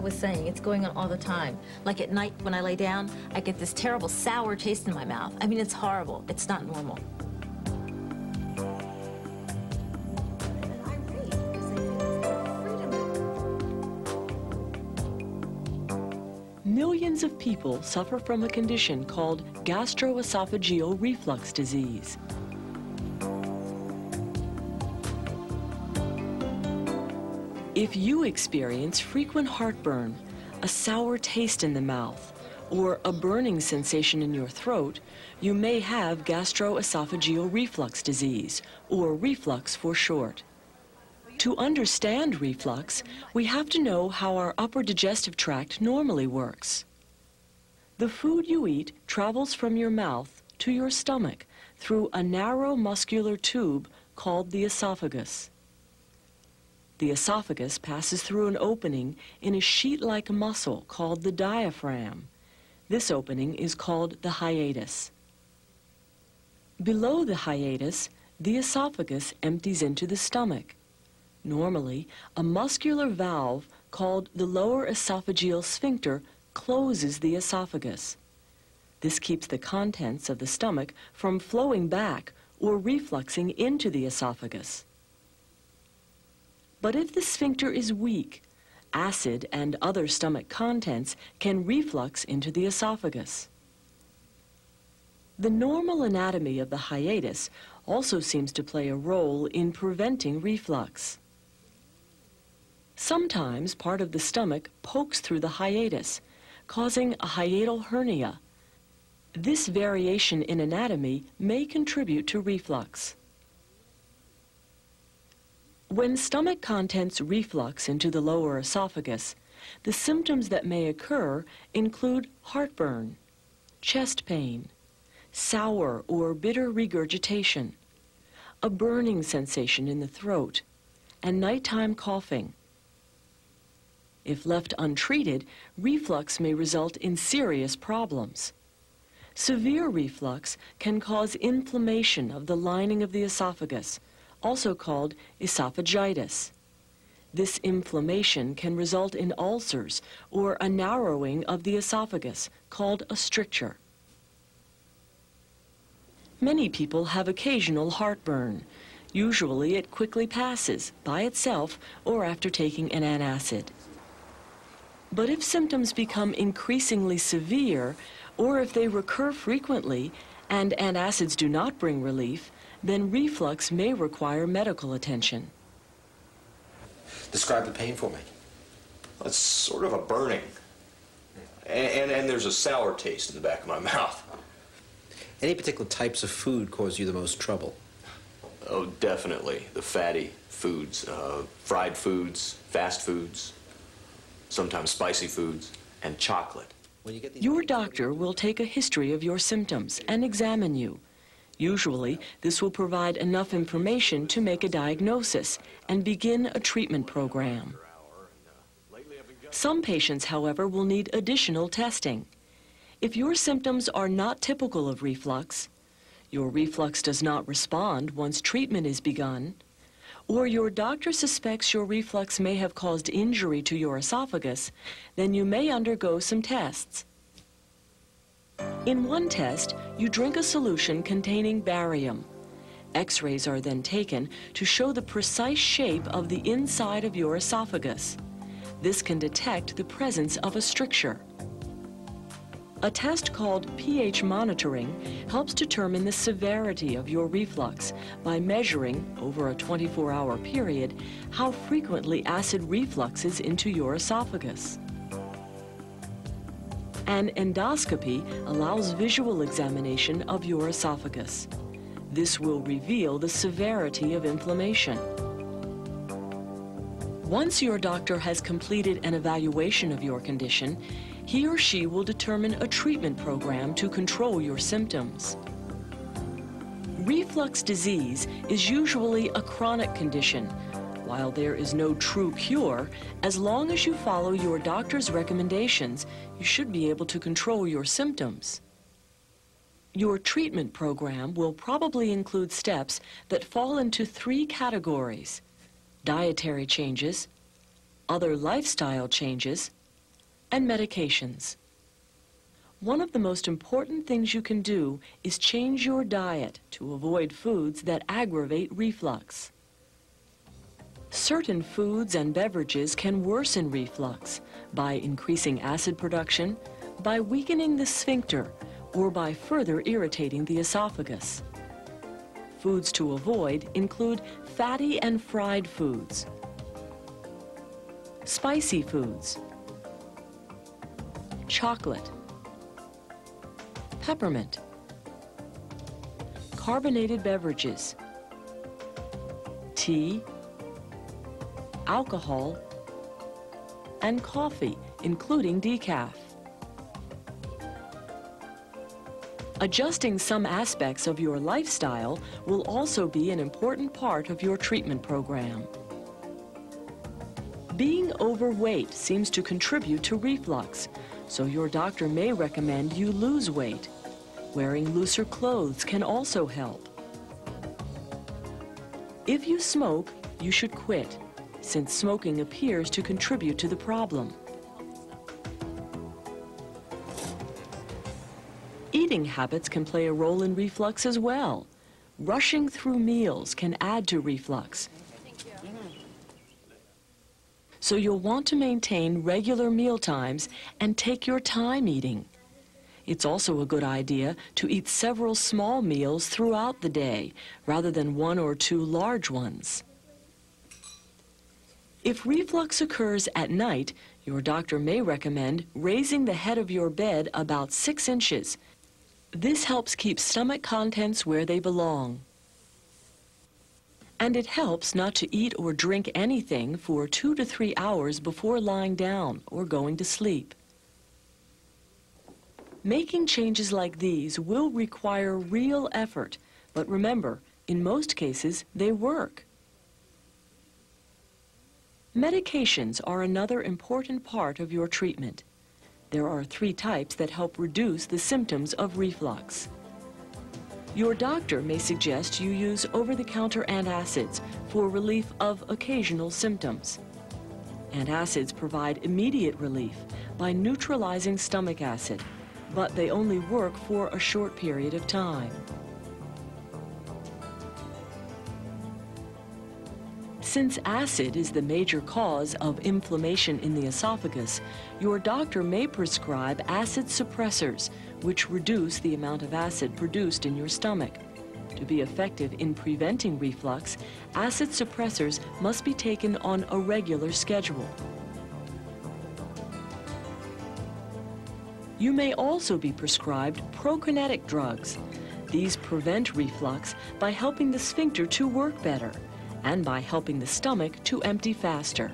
was saying, it's going on all the time. Like at night when I lay down, I get this terrible sour taste in my mouth. I mean, it's horrible. It's not normal. Millions of people suffer from a condition called gastroesophageal reflux disease. If you experience frequent heartburn, a sour taste in the mouth, or a burning sensation in your throat, you may have gastroesophageal reflux disease, or reflux for short. To understand reflux, we have to know how our upper digestive tract normally works. The food you eat travels from your mouth to your stomach through a narrow muscular tube called the esophagus. The esophagus passes through an opening in a sheet-like muscle called the diaphragm. This opening is called the hiatus. Below the hiatus, the esophagus empties into the stomach. Normally, a muscular valve called the lower esophageal sphincter closes the esophagus. This keeps the contents of the stomach from flowing back or refluxing into the esophagus. But if the sphincter is weak, acid and other stomach contents can reflux into the esophagus. The normal anatomy of the hiatus also seems to play a role in preventing reflux. Sometimes part of the stomach pokes through the hiatus, causing a hiatal hernia. This variation in anatomy may contribute to reflux. When stomach contents reflux into the lower esophagus, the symptoms that may occur include heartburn, chest pain, sour or bitter regurgitation, a burning sensation in the throat, and nighttime coughing. If left untreated, reflux may result in serious problems. Severe reflux can cause inflammation of the lining of the esophagus, also called esophagitis. This inflammation can result in ulcers or a narrowing of the esophagus, called a stricture. Many people have occasional heartburn. Usually it quickly passes by itself or after taking an antacid. But if symptoms become increasingly severe, or if they recur frequently and antacids do not bring relief, then reflux may require medical attention. Describe the pain for me. It's sort of a burning. And there's a sour taste in the back of my mouth. Any particular types of food cause you the most trouble? Oh, definitely. The fatty foods, fried foods, fast foods, sometimes spicy foods, and chocolate. Your doctor will take a history of your symptoms and examine you. Usually, this will provide enough information to make a diagnosis and begin a treatment program. Some patients, however, will need additional testing. If your symptoms are not typical of reflux, your reflux does not respond once treatment is begun, or your doctor suspects your reflux may have caused injury to your esophagus, then you may undergo some tests. In one test, you drink a solution containing barium. X-rays are then taken to show the precise shape of the inside of your esophagus. This can detect the presence of a stricture. A test called pH monitoring helps determine the severity of your reflux by measuring, over a 24-hour period, how frequently acid refluxes into your esophagus. An endoscopy allows visual examination of your esophagus. This will reveal the severity of inflammation. Once your doctor has completed an evaluation of your condition, he or she will determine a treatment program to control your symptoms. Reflux disease is usually a chronic condition. While there is no true cure, as long as you follow your doctor's recommendations, you should be able to control your symptoms. Your treatment program will probably include steps that fall into 3 categories: dietary changes, other lifestyle changes, and medications. One of the most important things you can do is change your diet to avoid foods that aggravate reflux. Certain foods and beverages can worsen reflux by increasing acid production, by weakening the sphincter, or by further irritating the esophagus. Foods to avoid include fatty and fried foods, spicy foods, chocolate, peppermint, carbonated beverages, tea, alcohol, and coffee, including decaf. Adjusting some aspects of your lifestyle will also be an important part of your treatment program. Being overweight seems to contribute to reflux, so your doctor may recommend you lose weight. Wearing looser clothes can also help. If you smoke, you should quit, since smoking appears to contribute to the problem. Eating habits can play a role in reflux as well. Rushing through meals can add to reflux. So you'll want to maintain regular meal times and take your time eating. It's also a good idea to eat several small meals throughout the day, rather than 1 or 2 large ones. If reflux occurs at night, your doctor may recommend raising the head of your bed about 6 inches. This helps keep stomach contents where they belong. And it helps not to eat or drink anything for 2 to 3 hours before lying down or going to sleep. Making changes like these will require real effort, but remember, in most cases, they work. Medications are another important part of your treatment. There are 3 types that help reduce the symptoms of reflux. Your doctor may suggest you use over-the-counter antacids for relief of occasional symptoms. Antacids provide immediate relief by neutralizing stomach acid, but they only work for a short period of time. Since acid is the major cause of inflammation in the esophagus, your doctor may prescribe acid suppressors, which reduce the amount of acid produced in your stomach. To be effective in preventing reflux, acid suppressors must be taken on a regular schedule. You may also be prescribed prokinetic drugs. These prevent reflux by helping the sphincter to work better and by helping the stomach to empty faster.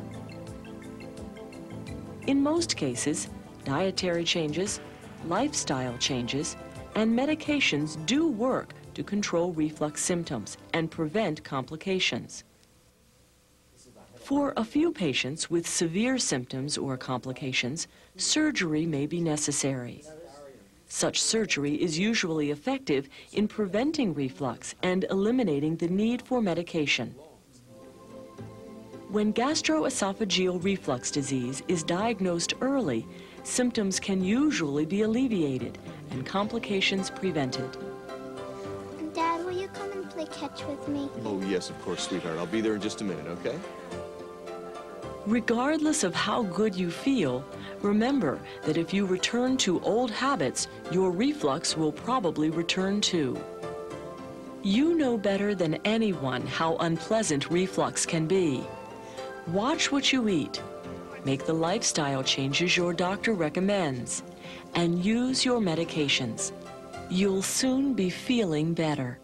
In most cases, dietary changes, lifestyle changes, and medications do work to control reflux symptoms and prevent complications. For a few patients with severe symptoms or complications, surgery may be necessary. Such surgery is usually effective in preventing reflux and eliminating the need for medication. When gastroesophageal reflux disease is diagnosed early, symptoms can usually be alleviated and complications prevented. Dad, will you come and play catch with me? Oh, yes, of course, sweetheart. I'll be there in just a minute, okay? Regardless of how good you feel, remember that if you return to old habits, your reflux will probably return too. You know better than anyone how unpleasant reflux can be. Watch what you eat, make the lifestyle changes your doctor recommends, and use your medications. You'll soon be feeling better.